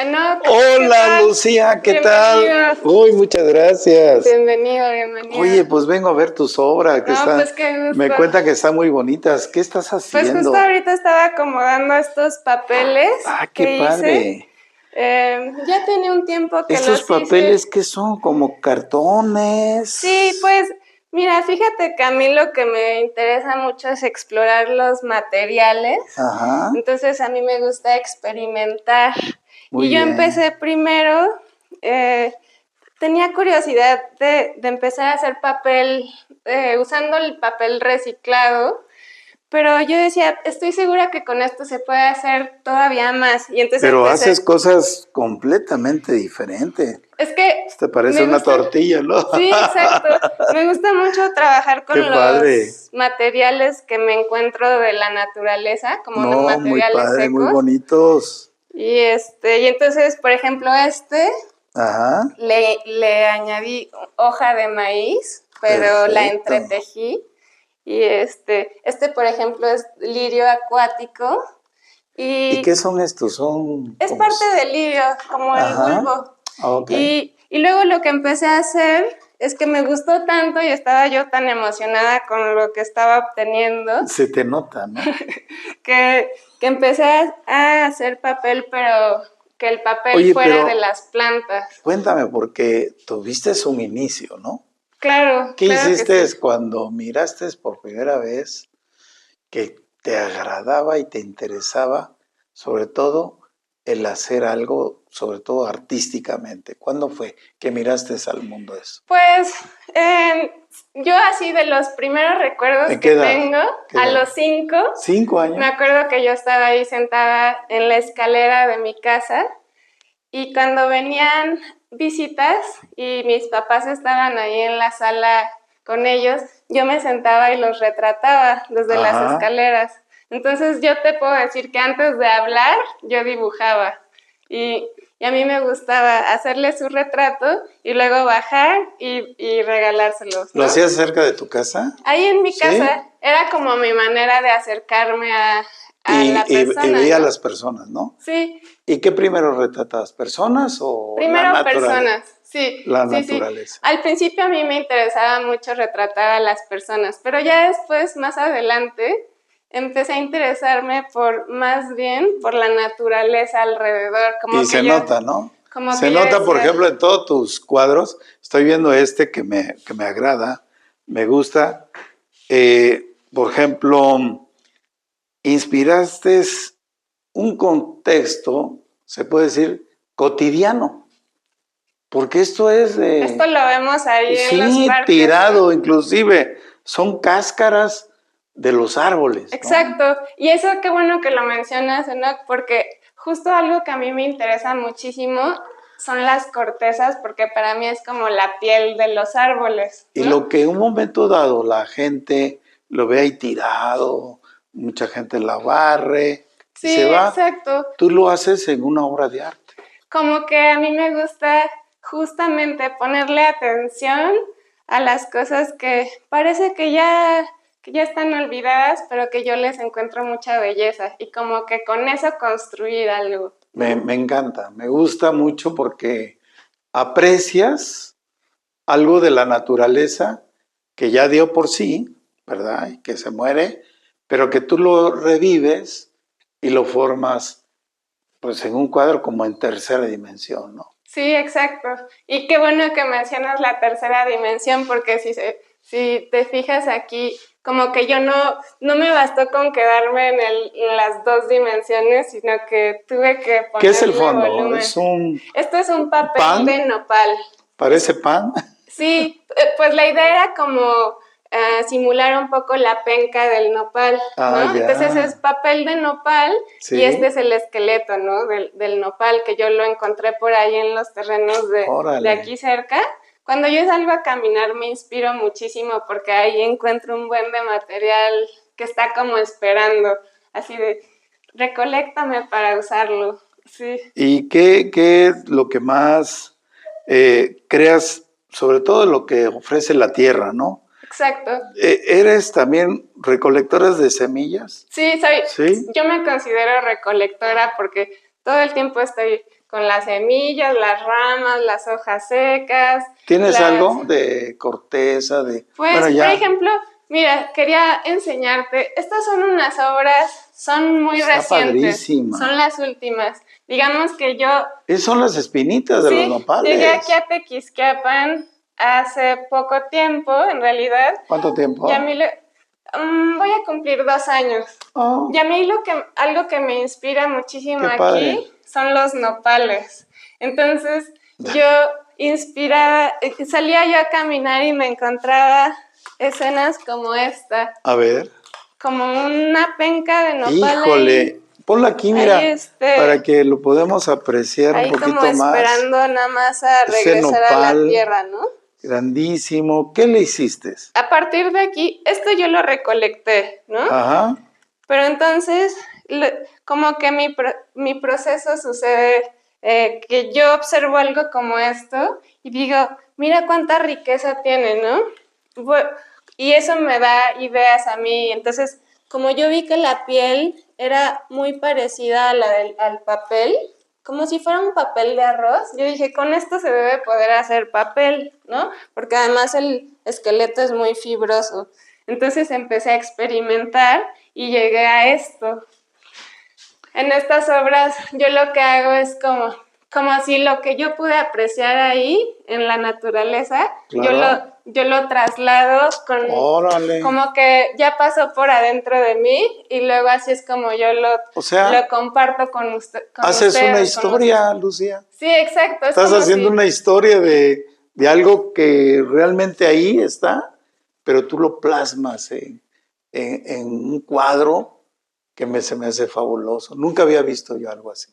No, ¿qué Hola tal? Lucía, ¿qué tal? Bienvenidos. Uy, muchas gracias. Bienvenido, bienvenido. Oye, pues vengo a ver tus obras, No, pues qué me gusto. cuenta que están muy bonitas. ¿Qué estás Pues justo haciendo? ahorita estaba acomodando estos papeles Ah, qué que hice. padre. Ya tenía un tiempo que ¿Estos los hice. papeles qué son? ¿Como Sí, cartones? pues mira, fíjate que a mí lo que me interesa mucho es explorar los materiales. Ajá, Entonces a mí me gusta experimentar. muy Y yo bien. empecé primero, eh, tenía curiosidad de empezar a hacer papel usando el papel reciclado, pero yo decía, estoy segura que con esto se puede hacer todavía más. Y entonces Pero haces empecé, cosas completamente diferentes. es que Te parece me una gusta, tortilla, ¿no? sí, exacto, me gusta mucho trabajar Qué con padre. los materiales que me encuentro de la naturaleza, como de No, muy materiales padre, muy secos. bonitos. Y entonces, por ejemplo, Ajá, le añadí hoja de maíz, pero la perfecto. entretejí. Y por ejemplo, es lirio acuático ¿Y y qué son estos? Son es como... parte del lirio, como el Ajá, bulbo. ok. Y luego lo que empecé a hacer es que me gustó tanto y estaba yo tan emocionada con lo que estaba obteniendo Se te nota, ¿no? que empecé a hacer papel, pero que el papel Oye, fuera de pero las plantas. cuéntame, porque tuviste un inicio, ¿no? Claro, ¿Qué claro que hiciste sí. cuando miraste por primera vez que te agradaba y te interesaba, sobre todo, el hacer algo, sobre todo artísticamente? ¿Cuándo fue que miraste al mundo eso? Pues yo así de los primeros recuerdos ¿En que qué edad? tengo, ¿Qué a edad? los 5, ¿5 me años? acuerdo que yo estaba ahí sentada en la escalera de mi casa y cuando venían visitas y mis papás estaban ahí en la sala con ellos, yo me sentaba y los retrataba desde las Ajá. escaleras. Entonces yo te puedo decir que antes de hablar yo dibujaba y a mí me gustaba hacerle su retrato y luego bajar y regalárselos, ¿Lo ¿no? hacías cerca de tu casa? Ahí en mi Sí. casa era como mi manera de acercarme a la Y persona, veía a ¿no? las personas, ¿no? Sí, ¿Y qué primero retratabas? ¿Personas o la primero naturaleza? personas, sí, La sí, sí. naturaleza. Al principio a mí me interesaba mucho retratar a las personas, pero ya después, más adelante, empecé a interesarme más bien por la naturaleza alrededor, Y se nota, ¿no? como Se que yo nota, por decía, ejemplo, en todos tus cuadros. Estoy viendo este que me agrada, me gusta. Por ejemplo, inspiraste un contexto, se puede decir, cotidiano. Porque esto es esto de, lo vemos ahí en los sí, parques, ¿no? tirado, inclusive, son cáscaras de los árboles, ¿no? Exacto, y eso qué bueno que lo mencionas, Enoch, porque justo algo que a mí me interesa muchísimo son las cortezas, porque para mí es como la piel de los árboles, Y ¿no? lo que en un momento dado la gente lo ve ahí tirado, mucha gente la barre y se Sí, va, exacto. tú lo haces en una obra de arte. Como que a mí me gusta justamente ponerle atención a las cosas que parece que ya están olvidadas, pero que yo les encuentro mucha belleza y como que con eso construir algo, ¿no? Me encanta, me gusta mucho porque aprecias algo de la naturaleza que ya dio por sí, ¿verdad? Y que se muere, pero que tú lo revives y lo formas pues en un cuadro como en tercera dimensión, ¿no? Sí, exacto. Y qué bueno que mencionas la tercera dimensión, porque si te fijas aquí, como que yo no me bastó con quedarme en las dos dimensiones, sino que tuve que ¿Qué es el ponerle fondo? volumen. ¿Es un Esto es un papel pan? de nopal. ¿Parece pan? Sí, pues la idea era como simular un poco la penca del nopal, Ah, ¿no? Entonces es ya. papel de nopal y este Sí. es el esqueleto, ¿no? Del nopal, que yo lo encontré por ahí en los terrenos de Órale. aquí cerca. Cuando yo salgo a caminar me inspiro muchísimo porque ahí encuentro un buen de material que está como esperando, así de, recoléctame para usarlo, sí. ¿Y qué es lo que más creas, sobre todo lo que ofrece la tierra, ¿no? Exacto. ¿Eres también recolectora de semillas? Sí, Sí. yo me considero recolectora porque todo el tiempo estoy con las semillas, las ramas, las hojas secas. ¿Tienes algo de corteza? Pues, bueno, ya. por ejemplo, mira, quería enseñarte, estas son unas obras, son muy Está recientes, padrísima. son las últimas. Digamos que yo... Esas son las espinitas de los nopales. Llegué aquí a Tequisquiapan hace poco tiempo, en realidad. ¿Cuánto tiempo? Y a mí voy a cumplir 2 años. Oh. Y a mí algo que me inspira muchísimo Qué padre. aquí son los nopales. Entonces, yo inspirada, salía yo a caminar y me encontraba escenas como esta. A ver. Como una penca de nopal. Híjole, ahí. Ponlo aquí, mira, ahí para que lo podamos apreciar un poquito como más. Esperando nada más a regresar a la tierra, ¿no? Grandísimo. ¿Qué le hiciste? A partir de aquí, esto yo lo recolecté, ¿no? Ajá. Pero entonces, como que mi proceso sucede que yo observo algo como esto y digo, mira cuánta riqueza tiene, ¿no? Y eso me da ideas a mí. Entonces, como yo vi que la piel era muy parecida a al papel, como si fuera un papel de arroz, yo dije, con esto se debe poder hacer papel, ¿no? Porque además el esqueleto es muy fibroso. Entonces empecé a experimentar y llegué a esto. En estas obras yo lo que hago es como si lo que yo pude apreciar ahí en la naturaleza, claro. yo lo traslado como que ya pasó por adentro de mí y luego así es como yo lo comparto con usted. Haces una historia, Lucía. Sí, exacto. Estás haciendo una historia de algo que realmente ahí está, pero tú lo plasmas en un cuadro que se me hace fabuloso. Nunca había visto yo algo así.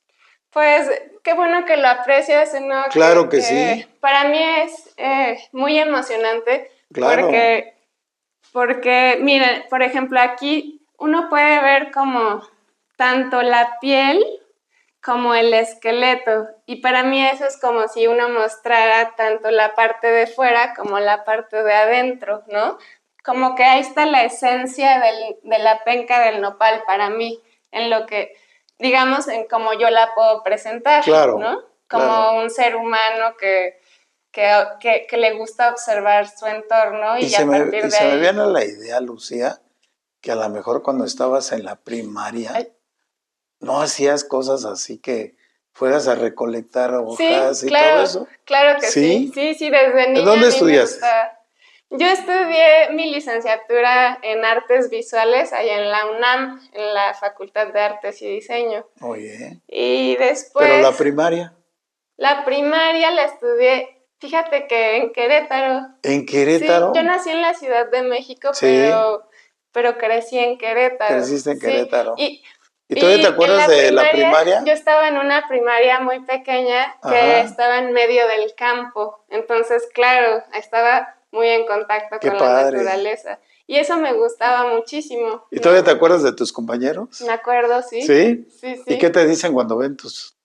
Pues qué bueno que lo aprecias, ¿no? Claro que sí. Para mí es muy emocionante. Claro. Porque, miren, por ejemplo, aquí uno puede ver como tanto la piel como el esqueleto. Y para mí eso es como si uno mostrara tanto la parte de fuera como la parte de adentro, ¿no? Como que ahí está la esencia de la penca del nopal para mí, en lo que, digamos, en cómo yo la puedo presentar, claro, ¿no? Como un ser humano que le gusta observar su entorno y a partir de ahí... se me viene la idea, Lucía, que a lo mejor cuando estabas en la primaria no hacías cosas así que fueras a recolectar hojas y todo eso. Claro que sí. Sí, desde niña. ¿Dónde estudiaste? Yo estudié mi licenciatura en Artes Visuales allá en la UNAM, en la Facultad de Artes y Diseño. Oye. Y después... ¿Pero la primaria? La primaria la estudié, fíjate que en Querétaro. ¿En Querétaro? Sí, yo nací en la Ciudad de México, pero crecí en Querétaro. Creciste en Querétaro. ¿Y todavía te acuerdas de la primaria? Yo estaba en una primaria muy pequeña que estaba en medio del campo. Entonces, claro, estaba muy en contacto con la naturaleza. Y eso me gustaba muchísimo. ¿Y todavía te acuerdas de tus compañeros? Me acuerdo, sí. ¿Sí? Sí. ¿Y qué te dicen cuando ven tus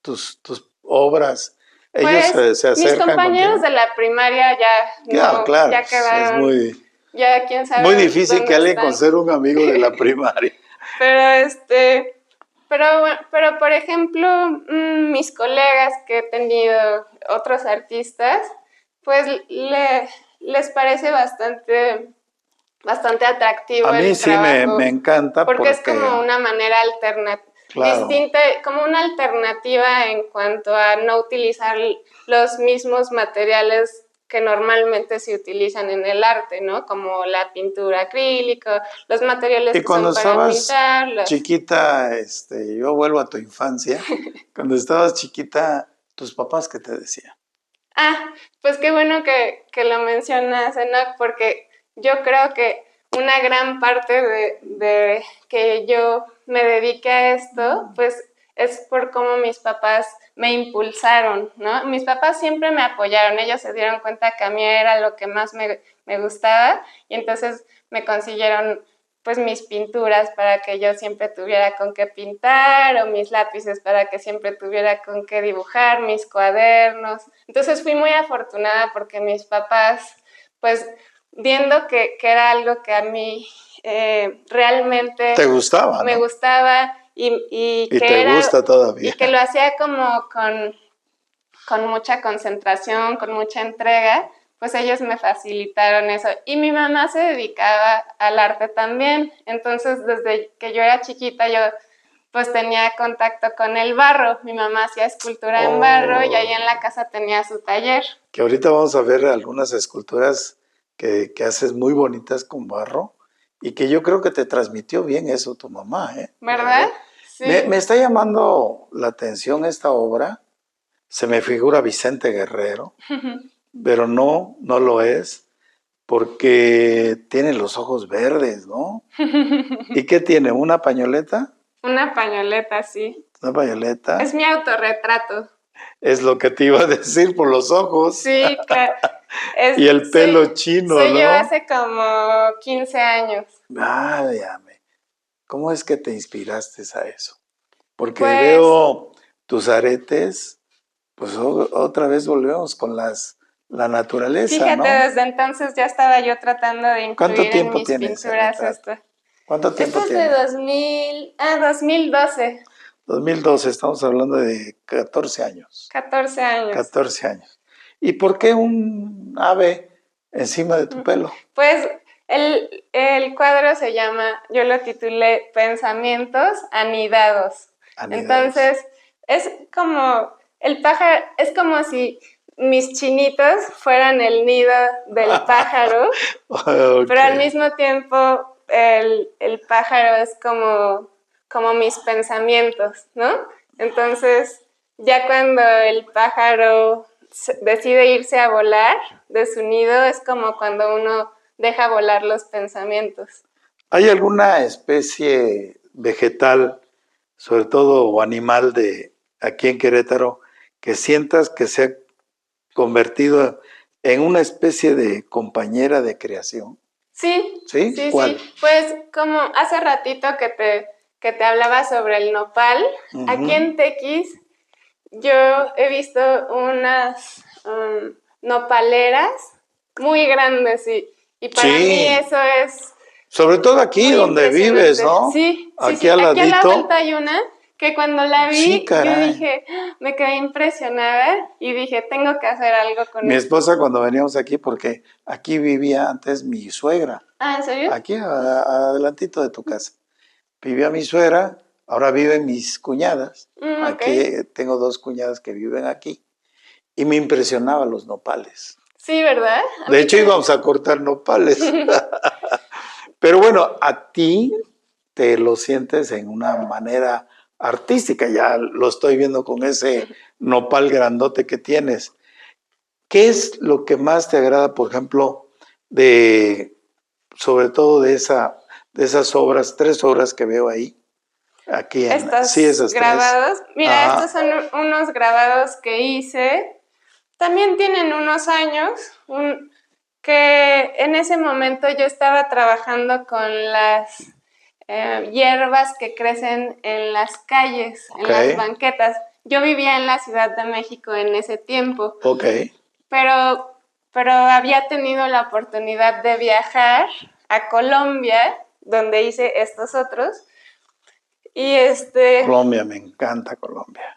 obras? Ellos se acercan. Mis compañeros contigo. de la primaria ya quedaron. Es muy, ya quién sabe. Muy difícil que alguien conserve un amigo de la primaria. Pero por ejemplo, mis colegas que he tenido, otros artistas, pues les parece bastante atractivo. A mí el sí me encanta. Porque es como una manera alternativa. Claro. Distinta, como una alternativa en cuanto a no utilizar los mismos materiales que normalmente se utilizan en el arte, ¿no? Como la pintura acrílica, los materiales que son para pintar. Y cuando estabas chiquita, yo vuelvo a tu infancia, cuando estabas chiquita, ¿tus papás qué te decían? Pues qué bueno que lo mencionas, Enoch, porque yo creo que una gran parte de que yo me dedique a esto, pues es por cómo mis papás me impulsaron, ¿no? Mis papás siempre me apoyaron, ellos se dieron cuenta que a mí era lo que más me gustaba y entonces me consiguieron pues mis pinturas para que yo siempre tuviera con qué pintar o mis lápices para que siempre tuviera con qué dibujar, mis cuadernos. Entonces fui muy afortunada porque mis papás pues viendo que era algo que a mí realmente te gustaba, me gustaba y que te gusta todavía. Y que lo hacía como con mucha concentración, con mucha entrega, pues ellos me facilitaron eso. Y mi mamá se dedicaba al arte también, entonces desde que yo era chiquita yo pues tenía contacto con el barro. Mi mamá hacía escultura en barro y ahí en la casa tenía su taller. Que ahorita vamos a ver algunas esculturas que haces muy bonitas con barro y que yo creo que te transmitió bien eso tu mamá, ¿eh? ¿Verdad? Sí. Me está llamando la atención esta obra. Se me figura Vicente Guerrero, pero no lo es, porque tiene los ojos verdes, ¿no? ¿Y qué tiene? ¿Una pañoleta? Una pañoleta, sí. ¿Una pañoleta? Es mi autorretrato. Es lo que te iba a decir por los ojos. Sí, claro. Y el pelo chino, soy ¿no? yo hace como 15 años. Válgame. ¿Cómo es que te inspiraste a eso? Porque pues, veo tus aretes, pues otra vez volvemos con la naturaleza, fíjate, ¿no? desde entonces ya estaba yo tratando de incluir en mis pinturas esto. ¿Cuánto tiempo esto tiene? Esto es de 2012. 2012, estamos hablando de 14 años. 14 años. 14 años. ¿Y por qué un ave encima de tu pelo? Pues el cuadro se llama, yo lo titulé Pensamientos Anidados. Entonces, es como, el pájaro, es como si mis chinitos fueran el nido del pájaro, okay. Pero al mismo tiempo el pájaro es como mis pensamientos, ¿no? Entonces, ya cuando el pájaro decide irse a volar de su nido, es como cuando uno deja volar los pensamientos. ¿Hay alguna especie vegetal, sobre todo o animal de aquí en Querétaro, que sientas que se ha convertido en una especie de compañera de creación? Sí. ¿Sí? Sí, ¿Cuál? sí. Pues como hace ratito que te hablaba sobre el nopal, aquí en Tequis yo he visto unas nopaleras muy grandes y para mí eso es... Sobre todo aquí donde vives, ¿no? Sí, aquí al ladito. Aquí a la vuelta hay una que cuando la vi, yo dije, me quedé impresionada y dije, tengo que hacer algo con Mi esposa cuando veníamos aquí, porque aquí vivía antes mi suegra. Ah, ¿en serio? Aquí, adelantito de tu casa. Vivía mi suegra, ahora viven mis cuñadas. Aquí tengo 2 cuñadas que viven aquí. Y me impresionaban los nopales. Sí, ¿verdad? De hecho, íbamos a cortar nopales. Pero bueno, a ti te lo sientes en una manera artística. Ya lo estoy viendo con ese nopal grandote que tienes. ¿Qué es lo que más te agrada, por ejemplo, sobre todo de esas obras, 3 obras que veo ahí? Aquí en estos grabados. 3. Mira, estos son unos grabados que hice. También tienen unos años, que en ese momento yo estaba trabajando con las hierbas que crecen en las calles, en las banquetas. Yo vivía en la Ciudad de México en ese tiempo. Pero había tenido la oportunidad de viajar a Colombia, donde hice estos otros. Y Colombia, me encanta Colombia.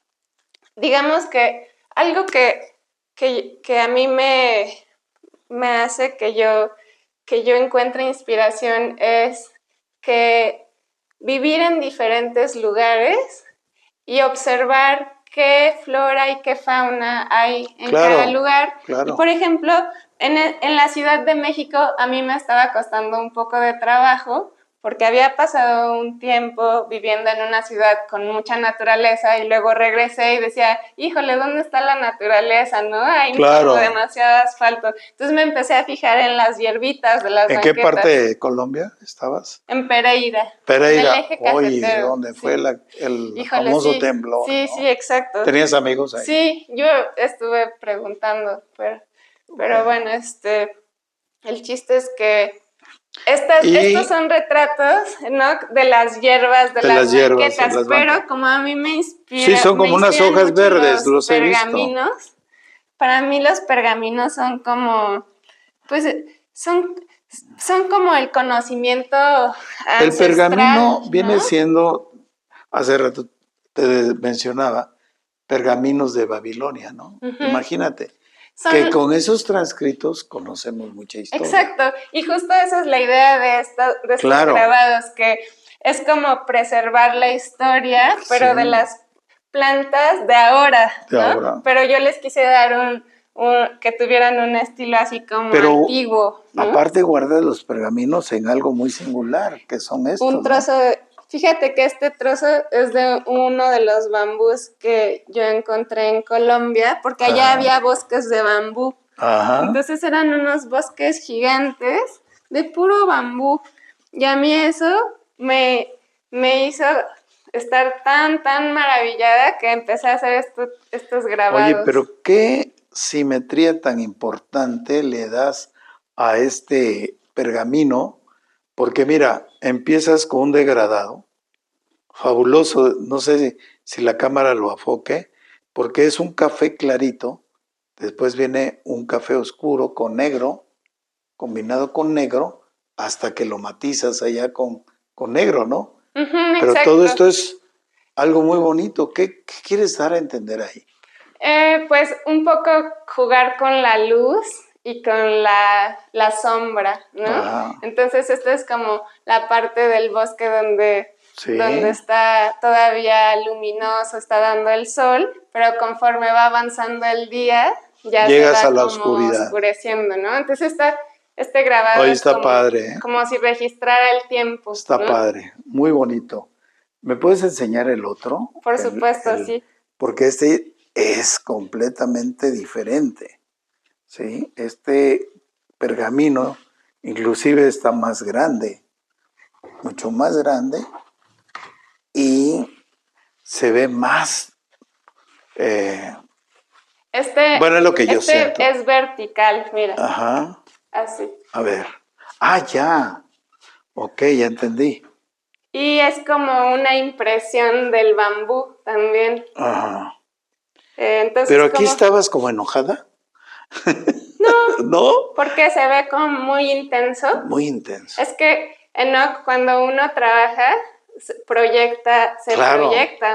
Digamos que algo que a mí me hace que yo encuentre inspiración es que vivir en diferentes lugares y observar qué flora y qué fauna hay en cada lugar. Y por ejemplo, en la Ciudad de México a mí me estaba costando un poco de trabajo porque había pasado un tiempo viviendo en una ciudad con mucha naturaleza y luego regresé y decía, híjole, ¿dónde está la naturaleza? ¿No? Hay como demasiado asfalto. Entonces me empecé a fijar en las hierbitas de las banquetas. ¿En qué parte de Colombia estabas? En Pereira. Pereira. En el eje cafetero. Oye, ¿dónde fue el famoso temblor? Sí, ¿no? Sí, exacto. ¿Tenías amigos ahí? Sí, yo estuve preguntando, pero bueno, el chiste es que estos son retratos, ¿no? De las hierbas, de las banquetas, pero como a mí me inspira. Sí, son como unas hojas verdes, los he visto. Pergaminos. Para mí los pergaminos son como, pues, son como el conocimiento ancestral. El pergamino viene siendo, hace rato te mencionaba, pergaminos de Babilonia, ¿no? Imagínate, que con esos transcritos conocemos mucha historia. Exacto, y justo esa es la idea de estos grabados, que es como preservar la historia, pero de las plantas de ahora, ¿no? Pero yo les quise dar que tuvieran un estilo así como antiguo, ¿no? Aparte guardas los pergaminos en algo muy singular, que son estos, un trozo, ¿no? Fíjate que este trozo es de uno de los bambús que yo encontré en Colombia, porque allá había bosques de bambú. Entonces eran unos bosques gigantes de puro bambú. Y a mí eso me hizo estar tan maravillada que empecé a hacer estos grabados. Oye, pero qué simetría tan importante le das a este pergamino, porque mira, empiezas con un degradado fabuloso, no sé si la cámara lo afoque, porque es un café clarito, después viene un café oscuro con negro, combinado con negro, hasta que lo matizas allá con negro, ¿no? Pero exacto. Todo esto es algo muy bonito. ¿Qué quieres dar a entender ahí? Pues un poco jugar con la luz y con la sombra, ¿no? Entonces esto es como la parte del bosque donde está todavía luminoso, está dando el sol, pero conforme va avanzando el día, ya llegas se va a la como oscuridad, oscureciendo, ¿no? Entonces este grabado hoy es está como, padre, ¿eh? Como si registrara el tiempo. Está ¿no? padre, muy bonito. ¿Me puedes enseñar el otro? Por supuesto, sí. Porque este es completamente diferente, ¿sí? Este pergamino inclusive está más grande, mucho más grande, y se ve más... bueno, es lo que yo siento. Es vertical, mira. Ajá. Así. A ver. Ah, ya. Ok, ya entendí. Y es como una impresión del bambú también. Ajá. Entonces, pero aquí estabas como enojada. No, ¿no? Porque se ve como muy intenso. Muy intenso. Es que cuando uno trabaja, se proyecta,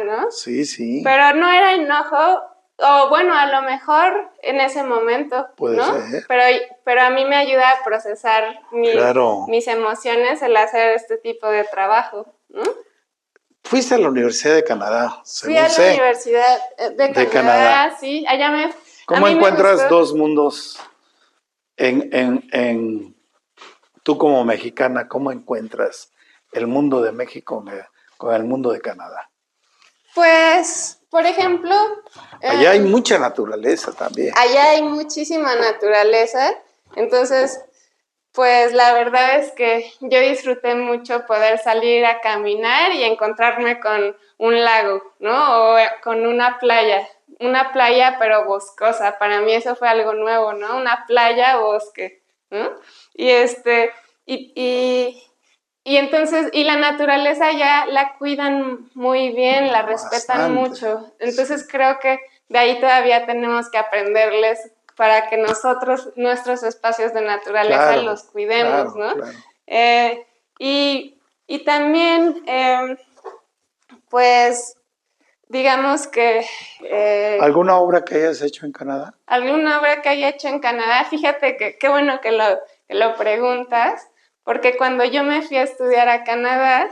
¿no? Sí, sí. Pero no era enojo, o bueno, a lo mejor en ese momento, puede ser. Pero a mí me ayuda a procesar mis emociones el hacer este tipo de trabajo, ¿no? Fuiste a la Universidad de Canadá, Fui a la Universidad de Canadá, sí, allá ¿Cómo encuentras dos mundos tú como mexicana, cómo encuentras el mundo de México con el mundo de Canadá? Pues, por ejemplo... allá hay mucha naturaleza también. Allá hay muchísima naturaleza, entonces, pues la verdad es que yo disfruté mucho poder salir a caminar y encontrarme con un lago, ¿no? O con una playa pero boscosa. Para mí eso fue algo nuevo, ¿no? Una playa, bosque, ¿no? Y entonces, y la naturaleza ya la cuidan muy bien, la respetan mucho. Entonces creo que de ahí todavía tenemos que aprenderles para que nuestros espacios de naturaleza los cuidemos, ¿no? Claro. Y también, pues, digamos que... ¿alguna obra que hayas hecho en Canadá? ¿Alguna obra que haya hecho en Canadá? Fíjate que qué bueno que lo preguntas, porque cuando yo me fui a estudiar a Canadá,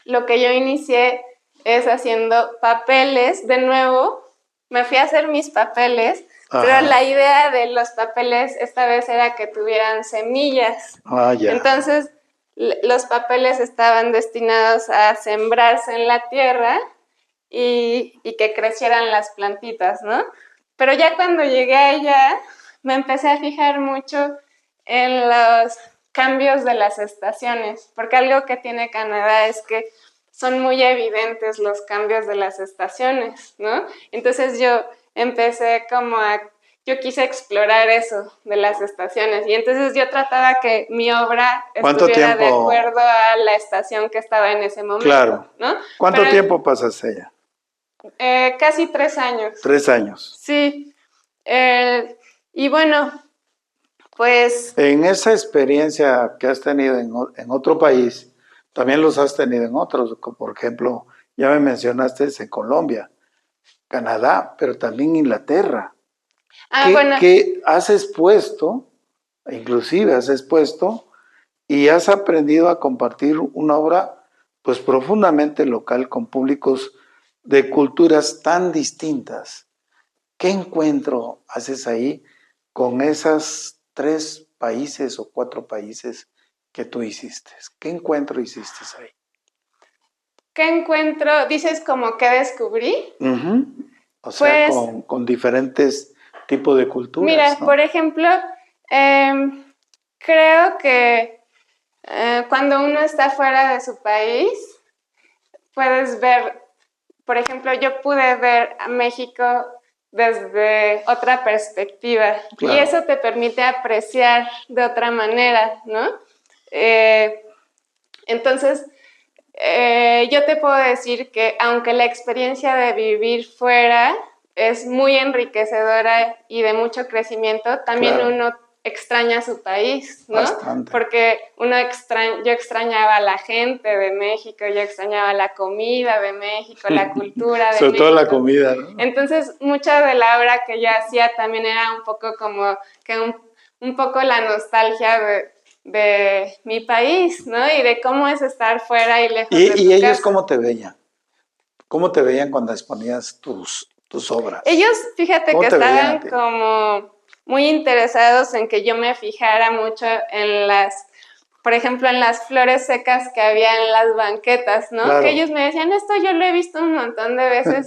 lo que yo inicié es haciendo papeles. De nuevo, me fui a hacer mis papeles, pero la idea de los papeles esta vez era que tuvieran semillas. Ya. Entonces, los papeles estaban destinados a sembrarse en la tierra y que crecieran las plantitas, ¿no? Pero ya cuando llegué allá, me empecé a fijar mucho en los cambios de las estaciones, porque algo que tiene Canadá es que son muy evidentes los cambios de las estaciones, ¿no? Entonces yo empecé yo quise explorar eso de las estaciones, y entonces yo trataba que mi obra estuviera de acuerdo a la estación que estaba en ese momento, claro, ¿no? ¿Cuánto tiempo pasaste allá? Casi 3 años. 3 años. Sí. Y bueno, pues... En esa experiencia que has tenido en otro país, también los has tenido en otros, por ejemplo, ya me mencionaste en Colombia. Canadá, pero también Inglaterra. Bueno. Que has expuesto, inclusive has expuesto, y has aprendido a compartir una obra pues profundamente local con públicos de culturas tan distintas. ¿Qué encuentro haces ahí con esas 3 países o 4 países que tú hiciste? ¿Qué encuentro hiciste ahí? ¿Qué encuentro? Dices como que descubrí. O sea, pues, con diferentes tipos de culturas. Mira, ¿no? Por ejemplo, creo que cuando uno está fuera de su país, puedes ver, por ejemplo, yo pude ver a México desde otra perspectiva, claro. Y eso te permite apreciar de otra manera, ¿no? Entonces, yo te puedo decir que aunque la experiencia de vivir fuera es muy enriquecedora y de mucho crecimiento, también claro. Uno extraña su país, ¿no? Bastante. Porque yo extrañaba a la gente de México, yo extrañaba la comida de México, la cultura de Sobre México. todo la comida, ¿no? Entonces, mucha de la obra que yo hacía también era un poco como que un poco la nostalgia de mi país, ¿no? Y de cómo es estar fuera y lejos de tu ¿Y ellos casa. cómo te veían? ¿Cómo te veían cuando exponías tus obras? Ellos, fíjate que estaban como muy interesados en que yo me fijara mucho en por ejemplo, en las flores secas que había en las banquetas, ¿no? Claro. Que ellos me decían, esto yo lo he visto un montón de veces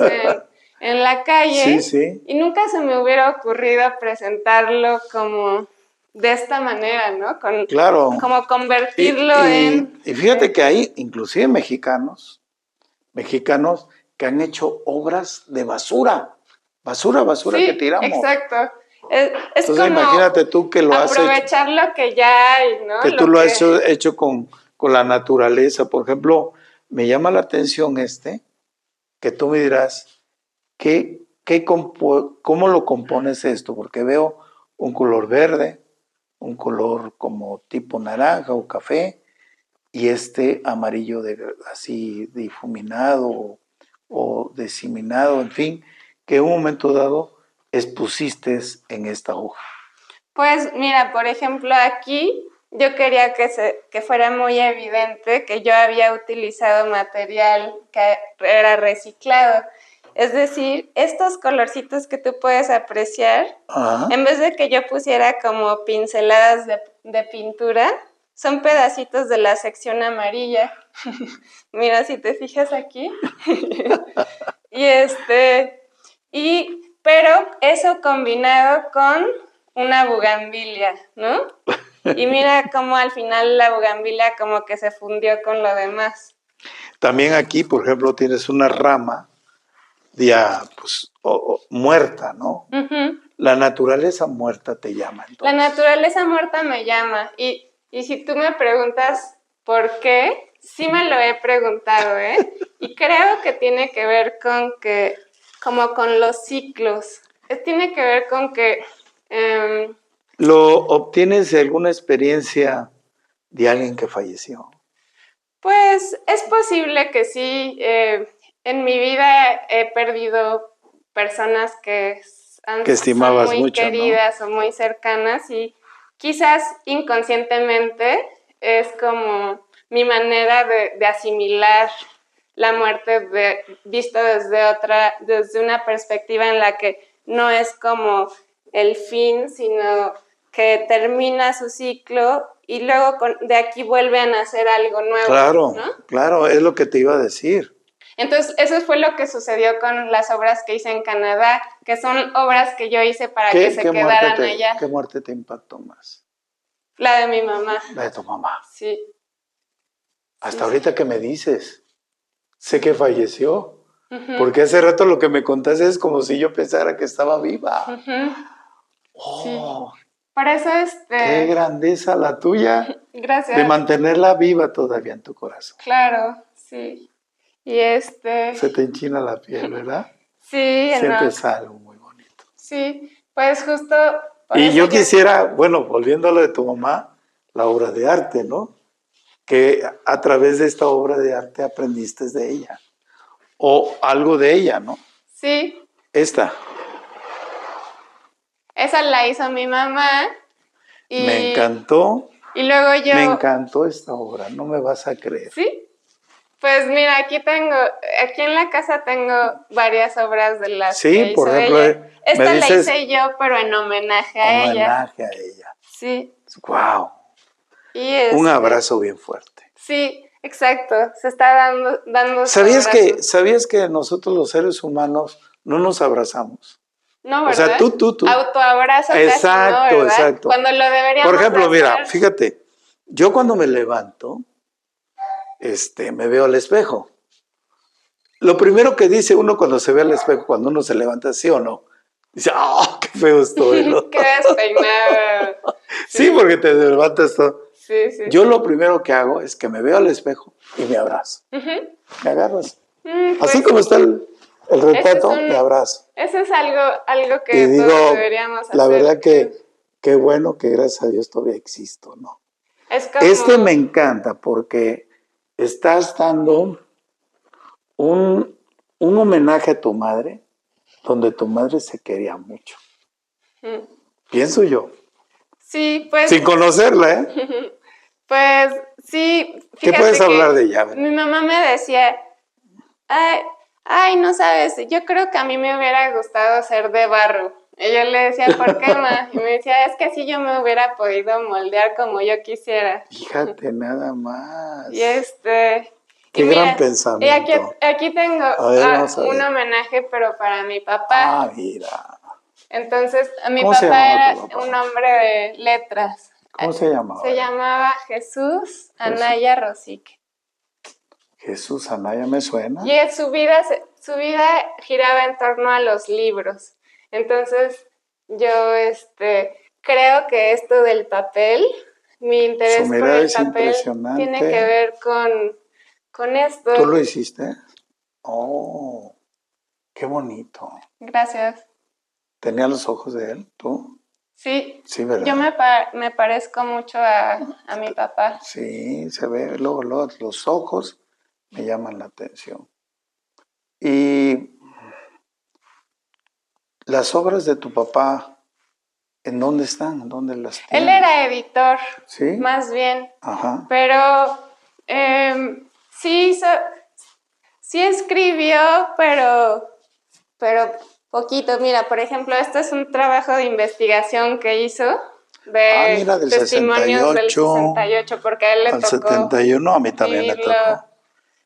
en la calle. Sí. Y nunca se me hubiera ocurrido presentarlo como de esta manera, ¿no? Claro. Como convertirlo en... Y fíjate que hay inclusive mexicanos que han hecho obras de basura sí, que tiramos. Exacto. Entonces como imagínate tú que lo has hecho. Aprovechar lo que ya hay, ¿no? Que tú lo has hecho con la naturaleza. Por ejemplo, me llama la atención que tú me dirás, ¿cómo lo compones esto? Porque veo un color verde, un color como tipo naranja o café, y amarillo así difuminado o diseminado, en fin, que en un momento dado expusiste en esta hoja. Pues mira, por ejemplo, aquí yo quería que fuera muy evidente que yo había utilizado material que era reciclado. Es decir, estos colorcitos que tú puedes apreciar, ajá, en vez de que yo pusiera como pinceladas de pintura, son pedacitos de la sección amarilla. Mira, si te fijas aquí. Pero eso combinado con una bugambilia, ¿no? Y mira cómo al final la bugambilia como que se fundió con lo demás. También aquí, por ejemplo, tienes una rama ya pues muerta, ¿no? Uh-huh. La naturaleza muerta te llama, entonces. La naturaleza muerta me llama. Y si tú me preguntas por qué, sí me lo he preguntado, ¿eh? Y creo que tiene que ver como con los ciclos. Tiene que ver con que... ¿Lo obtienes de alguna experiencia de alguien que falleció? Pues es posible que sí. En mi vida he perdido personas que estimabas son muy mucho, queridas, ¿no? O muy cercanas, y quizás inconscientemente es como mi manera de asimilar la muerte visto desde una perspectiva en la que no es como el fin, sino que termina su ciclo y luego de aquí vuelve a nacer algo nuevo. Claro, ¿no? Claro, es lo que te iba a decir. Entonces, eso fue lo que sucedió con las obras que hice en Canadá, que son obras que yo hice para que se quedaran allá. ¿Qué muerte te impactó más? La de mi mamá. La de tu mamá. Sí. Hasta ahorita que me dices, sé que falleció, porque hace rato lo que me contaste es como si yo pensara que estaba viva. Oh, sí. Por eso qué grandeza la tuya. Gracias. De mantenerla viva todavía en tu corazón. Claro, sí. Y se te enchina la piel, ¿verdad? Sí. Sientes algo muy bonito. Sí, pues justo... Y yo quisiera, bueno, volviendo a lo de tu mamá, la obra de arte, ¿no? Que a través de esta obra de arte aprendiste de ella. O algo de ella, ¿no? Sí, Esta. Esa la hizo mi mamá. Me encantó. Y luego yo... Me encantó esta obra, no me vas a creer. ¿Sí? Pues mira, aquí en la casa tengo varias obras de las que hizo por ejemplo, ella. Esta la hice yo, pero en homenaje a ella. Homenaje a ella. Sí. Wow. Y un abrazo bien fuerte. Sí, exacto. Se está dando ¿Sabías que nosotros los seres humanos no nos abrazamos? No, ¿verdad? O sea, tú. Autoabrazo exacto, casi no, ¿verdad? Exacto. Cuando lo deberíamos Por ejemplo, hacer. mira, fíjate, yo cuando me levanto, me veo al espejo. Lo primero que dice uno cuando se ve al espejo, cuando uno se levanta, ¿sí o no? Dice, ¡oh, qué feo estoy! ¿no? ¡Qué despeinado! Sí, porque te levantas todo. Sí. Yo lo primero que hago es que me veo al espejo y me abrazo. Me agarras. Así como está el retrato, me abrazo. Eso es algo que y digo, todos deberíamos hacer. La verdad que qué bueno que gracias a Dios todavía existo, ¿no? Es como... me encanta porque estás dando un homenaje a tu madre, donde tu madre se quería mucho. Pienso yo. Sí, pues... Sin conocerla, ¿eh? Pues sí. ¿Qué puedes hablar de ella? Mi mamá me decía, ay, no sabes, yo creo que a mí me hubiera gustado ser de barro. Y yo le decía, ¿por qué, ma? Y me decía, es que así yo me hubiera podido moldear como yo quisiera. Fíjate nada más. Y Qué gran pensamiento. Y aquí tengo un homenaje, pero para mi papá. Ah, mira. Entonces, mi papá era un hombre de letras. ¿Cómo se llamaba? Se llamaba Jesús Anaya Rosique. Jesús Anaya me suena. Y su vida giraba en torno a los libros. Entonces, yo creo que esto del papel, mi interés por el papel, tiene que ver con esto. ¿Tú lo hiciste? Oh, qué bonito. Gracias. ¿Tenía los ojos de él, tú? Sí. Sí, ¿verdad? Yo me parezco mucho a mi papá. Sí, se ve, luego los ojos me llaman la atención. Y las obras de tu papá, ¿en dónde están? ¿En dónde las tienes? Él era editor, ¿sí? Más bien. Ajá. Pero sí escribió, pero poquito. Mira, por ejemplo, este es un trabajo de investigación que hizo de del testimonios 68, del 68, porque a él le tocó. Al 71, a mí también me tocó.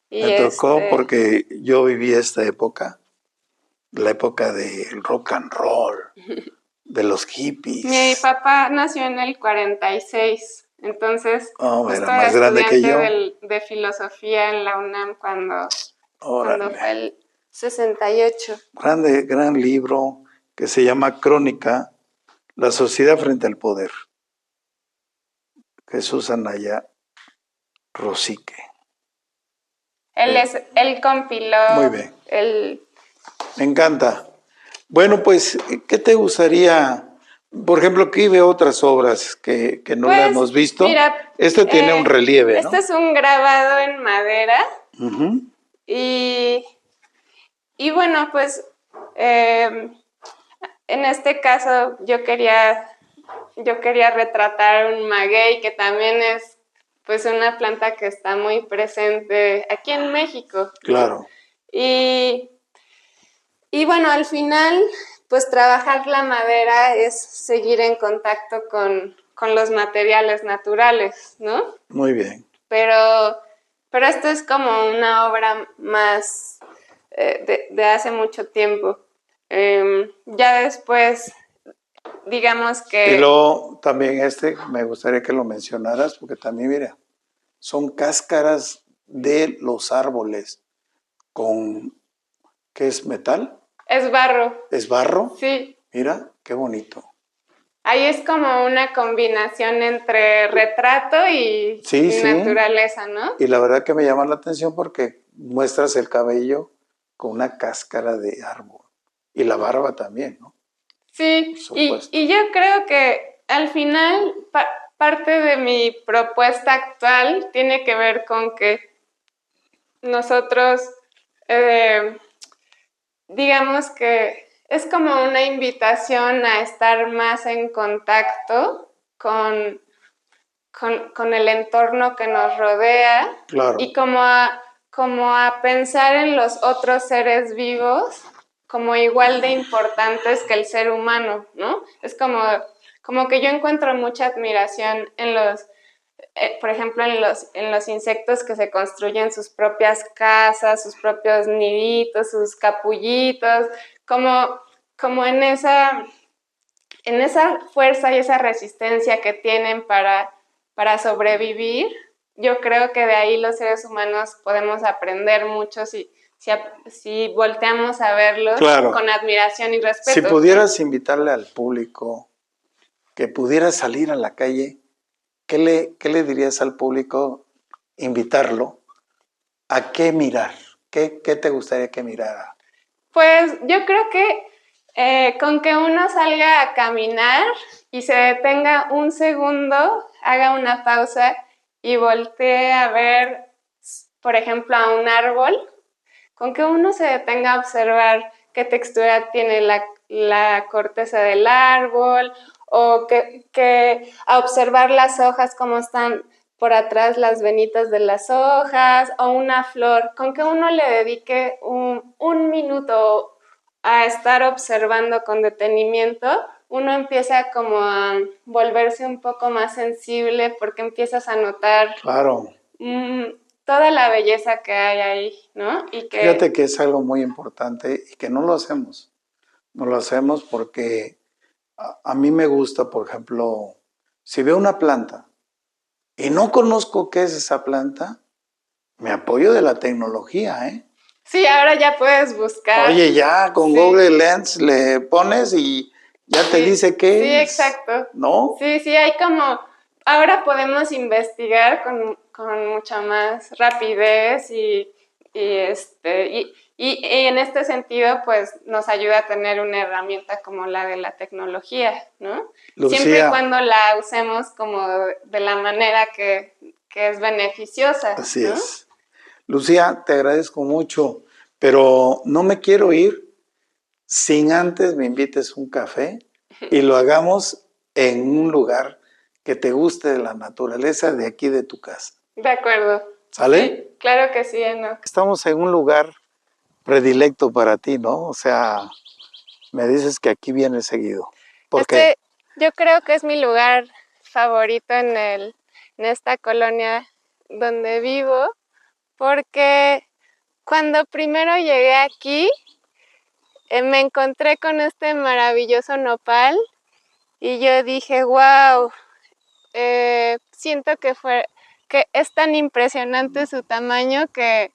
Me tocó porque yo viví esta época, la época del rock and roll, de los hippies. Mi papá nació en el 46, entonces era más grande que yo. de filosofía en la UNAM cuando fue el 68. Gran libro que se llama Crónica, La sociedad frente al poder. Jesús Anaya Rosique. Él compiló. Muy bien. Me encanta. Bueno, pues, ¿qué te gustaría? Por ejemplo, aquí veo otras obras que no la hemos visto. Mira, tiene un relieve, ¿no? Este es un grabado en madera. Y bueno, pues, en este caso yo quería retratar un maguey, que también es pues una planta que está muy presente aquí en México. Claro. Y bueno, al final, pues trabajar la madera es seguir en contacto con los materiales naturales, ¿no? Muy bien. Pero esto es como una obra más de hace mucho tiempo. Ya después, digamos que... Y luego también me gustaría que lo mencionaras, porque también, mira, son cáscaras de los árboles con... ¿Qué es metal? Es barro. ¿Es barro? Sí. Mira, qué bonito. Ahí es como una combinación entre retrato y naturaleza, ¿no? Y la verdad que me llama la atención porque muestras el cabello con una cáscara de árbol. Y la barba también, ¿no? Sí, y yo creo que al final parte de mi propuesta actual tiene que ver con que nosotros, digamos que es como una invitación a estar más en contacto con el entorno que nos rodea, Claro. y como a pensar en los otros seres vivos como igual de importantes que el ser humano, ¿no? Es como que yo encuentro mucha admiración en por ejemplo, en los insectos que se construyen sus propias casas, sus propios niditos, sus capullitos, como en esa fuerza y esa resistencia que tienen para sobrevivir. Yo creo que de ahí los seres humanos podemos aprender mucho si volteamos a verlos Claro. con admiración y respeto. Si pudieras invitarle al público que pudiera salir a la calle, ¿qué le dirías al público? Invitarlo. ¿A qué mirar? ¿Qué te gustaría que mirara? Pues yo creo que con que uno salga a caminar y se detenga un segundo, haga una pausa y voltee a ver, por ejemplo, a un árbol, con que uno se detenga a observar qué textura tiene la corteza del árbol, o que a observar las hojas, cómo están por atrás las venitas de las hojas, o una flor, con que uno le dedique un minuto a estar observando con detenimiento, uno empieza como a volverse un poco más sensible, porque empiezas a notar Claro. Toda la belleza que hay ahí, ¿no? Fíjate que es algo muy importante y que no lo hacemos. No lo hacemos porque a mí me gusta, por ejemplo, si veo una planta y no conozco qué es esa planta, me apoyo de la tecnología, ¿eh? Sí, ahora ya puedes buscar. Oye, ya con Google Lens le pones y ya te dice qué es. Sí, exacto. ¿No? Sí, hay ahora podemos investigar con mucha más rapidez y en este sentido, pues nos ayuda a tener una herramienta como la de la tecnología, ¿no? Lucía, siempre y cuando la usemos como de la manera que es beneficiosa. Así ¿no? es. Lucía, te agradezco mucho, pero no me quiero ir sin antes me invites un café y lo hagamos en un lugar que te guste de la naturaleza de aquí de tu casa. De acuerdo. ¿Sale? Sí, claro que sí, Enoch. Estamos en un lugar predilecto para ti, ¿no? O sea, me dices que aquí vienes seguido. ¿Por qué? Yo creo que es mi lugar favorito en esta colonia donde vivo, porque cuando primero llegué aquí, me encontré con este maravilloso nopal y yo dije, wow, siento que es tan impresionante su tamaño que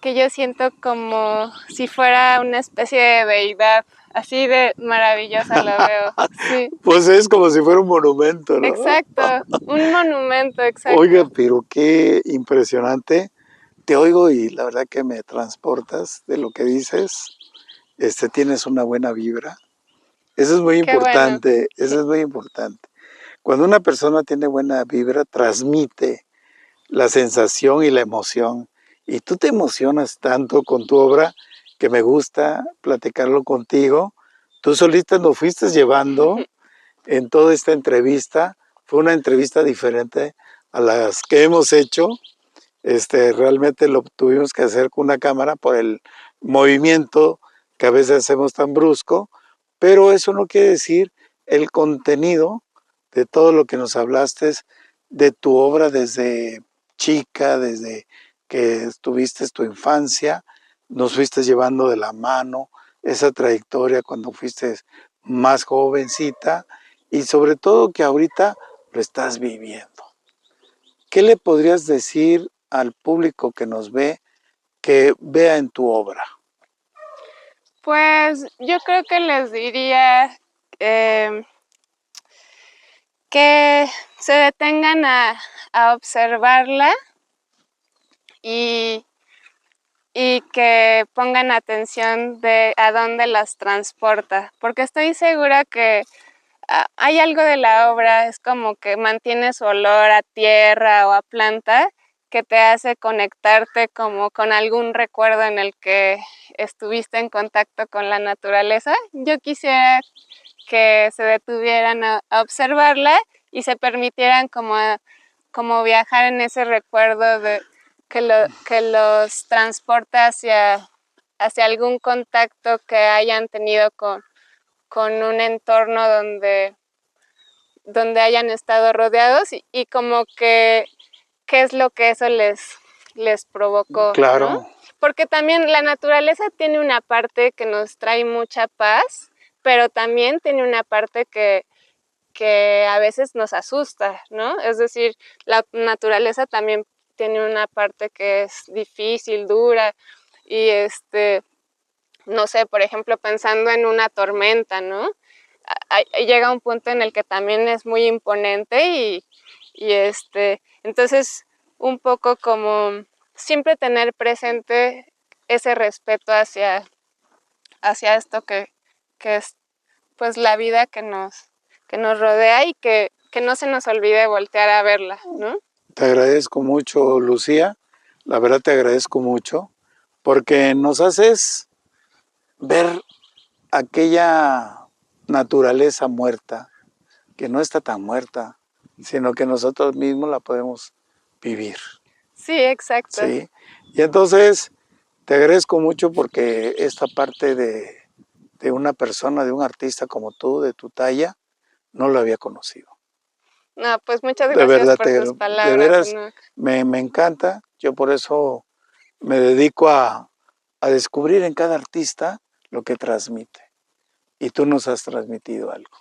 yo siento como si fuera una especie de deidad. Así de maravillosa la veo. Sí. Pues es como si fuera un monumento, ¿no? Exacto, un monumento, exacto. Oiga, pero qué impresionante. Te oigo y la verdad que me transportas de lo que dices. Tienes una buena vibra. Eso es muy importante, bueno. Eso es muy importante. Cuando una persona tiene buena vibra, transmite la sensación y la emoción. Y tú te emocionas tanto con tu obra que me gusta platicarlo contigo. Tú solita nos fuiste llevando en toda esta entrevista. Fue una entrevista diferente a las que hemos hecho. Realmente lo tuvimos que hacer con una cámara por el movimiento que a veces hacemos tan brusco, pero eso no quiere decir el contenido de todo lo que nos hablaste de tu obra desde chica, desde que tuviste tu infancia, nos fuiste llevando de la mano esa trayectoria cuando fuiste más jovencita y sobre todo que ahorita lo estás viviendo. ¿Qué le podrías decir al público que nos ve que vea en tu obra? Pues yo creo que les diría que se detengan a observarla y que pongan atención de a dónde las transporta, porque estoy segura que hay algo de la obra, es como que mantiene su olor a tierra o a planta, que te hace conectarte como con algún recuerdo en el que estuviste en contacto con la naturaleza. Yo quisiera que se detuvieran a observarla y se permitieran como viajar en ese recuerdo de que los transporta hacia algún contacto que hayan tenido con un entorno donde hayan estado rodeados y como que qué es lo que eso les provocó, Claro. ¿no? Porque también la naturaleza tiene una parte que nos trae mucha paz, pero también tiene una parte que a veces nos asusta, ¿no? Es decir, la naturaleza también tiene una parte que es difícil, dura, y no sé, por ejemplo, pensando en una tormenta, ¿no? Llega un punto en el que también es muy imponente y entonces un poco como siempre tener presente ese respeto hacia esto que es pues la vida que nos rodea y que no se nos olvide voltear a verla, ¿no? Te agradezco mucho, Lucía. La verdad te agradezco mucho porque nos haces ver aquella naturaleza muerta, que no está tan muerta, sino que nosotros mismos la podemos vivir. Sí, exacto. ¿Sí? Y entonces te agradezco mucho porque esta parte de una persona, de un artista como tú, de tu talla, no lo había conocido. No, pues muchas De gracias verdad, por tus de palabras, veras, Enoch. me encanta. Yo por eso me dedico a descubrir en cada artista lo que transmite. Y tú nos has transmitido algo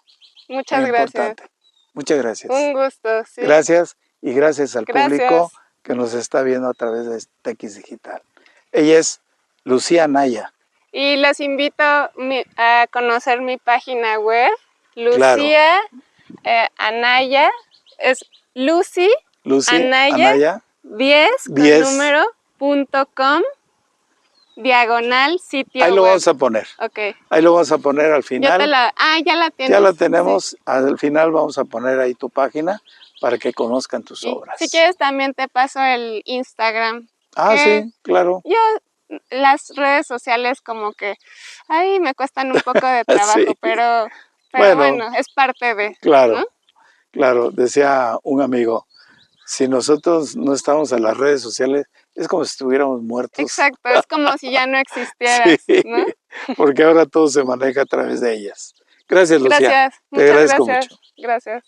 muy Muchas gracias. importante. Muchas gracias. Un gusto, sí. Gracias y gracias al público Gracias. que nos está viendo a través de TX Digital. Ella es Lucía Naya. Y los invito a conocer mi página web, Claro. Lucía Anaya, es Lucy Lucy Anaya, Anaya 10 con 10. número .com /sitio Ahí lo web. vamos a poner. Ok. Ahí lo vamos a poner al Yo final. ya la tienes. Ya la tenemos. Sí. Al final vamos a poner ahí tu página para que conozcan tus obras. Si quieres también te paso el Instagram. Ah, sí, claro. Yo las redes sociales como que me cuestan un poco de trabajo, Sí. pero bueno, es parte de, claro, ¿no? Claro, decía un amigo, si nosotros no estamos en las redes sociales, es como si estuviéramos muertos. Exacto, es como si ya no existieras, sí, ¿no? Porque ahora todo se maneja a través de ellas. Gracias, Lucía. Gracias, Te muchas agradezco gracias. mucho. Gracias.